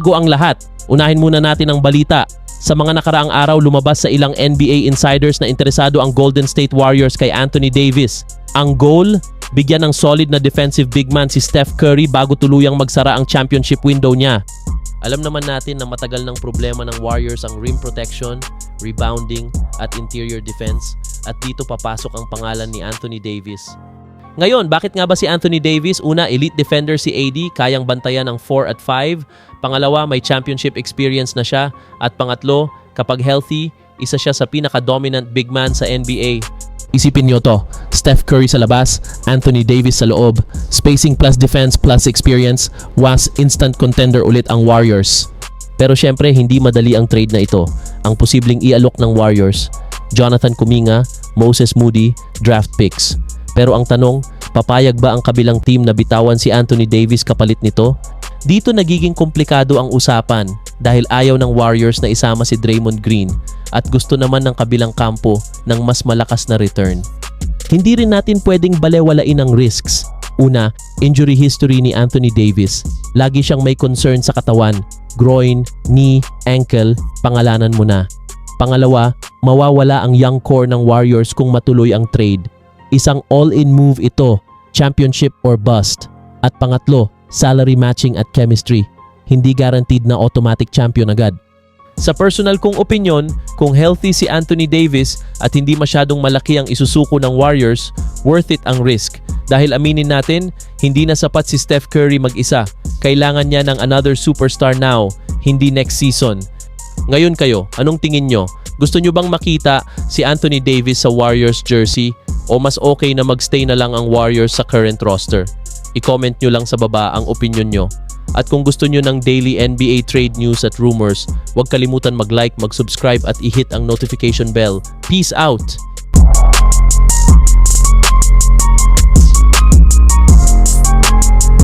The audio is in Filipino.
Bago ang lahat, unahin muna natin ang balita. Sa mga nakaraang araw, lumabas sa ilang NBA insiders na interesado ang Golden State Warriors kay Anthony Davis. Ang goal, bigyan ng solid na defensive big man si Steph Curry bago tuluyang magsara ang championship window niya. Alam naman natin na matagal ng problema ng Warriors ang rim protection, rebounding at interior defense, at dito papasok ang pangalan ni Anthony Davis. Ngayon, bakit nga ba si Anthony Davis? Una, elite defender si AD, kayang bantayan ng 4 at 5. Pangalawa, may championship experience na siya. At pangatlo, kapag healthy, isa siya sa pinaka-dominant big man sa NBA. Isipin nyo to, Steph Curry sa labas, Anthony Davis sa loob. Spacing plus defense plus experience, was instant contender ulit ang Warriors. Pero syempre, hindi madali ang trade na ito. Ang posibleng ialok ng Warriors, Jonathan Kuminga, Moses Moody, draft picks. Pero ang tanong, papayag ba ang kabilang team na bitawan si Anthony Davis kapalit nito? Dito nagiging komplikado ang usapan dahil ayaw ng Warriors na isama si Draymond Green at gusto naman ng kabilang kampo ng mas malakas na return. Hindi rin natin pwedeng balewalain ang risks. Una, injury history ni Anthony Davis. Lagi siyang may concern sa katawan, groin, knee, ankle, pangalanan mo na. Pangalawa, mawawala ang young core ng Warriors kung matuloy ang trade. Isang all-in move ito, championship or bust. At pangatlo, salary matching at chemistry. Hindi guaranteed na automatic champion agad. Sa personal kong opinion, kung healthy si Anthony Davis at hindi masyadong malaki ang isusuko ng Warriors, worth it ang risk. Dahil aminin natin, hindi na sapat si Steph Curry mag-isa. Kailangan niya ng another superstar now, hindi next season. Ngayon kayo, anong tingin nyo? Gusto nyo bang makita si Anthony Davis sa Warriors jersey? O mas okay na magstay na lang ang Warriors sa current roster? I-comment nyo lang sa baba ang opinion nyo. At kung gusto nyo ng daily NBA trade news at rumors, huwag kalimutan mag-like, mag-subscribe at i-hit ang notification bell. Peace out!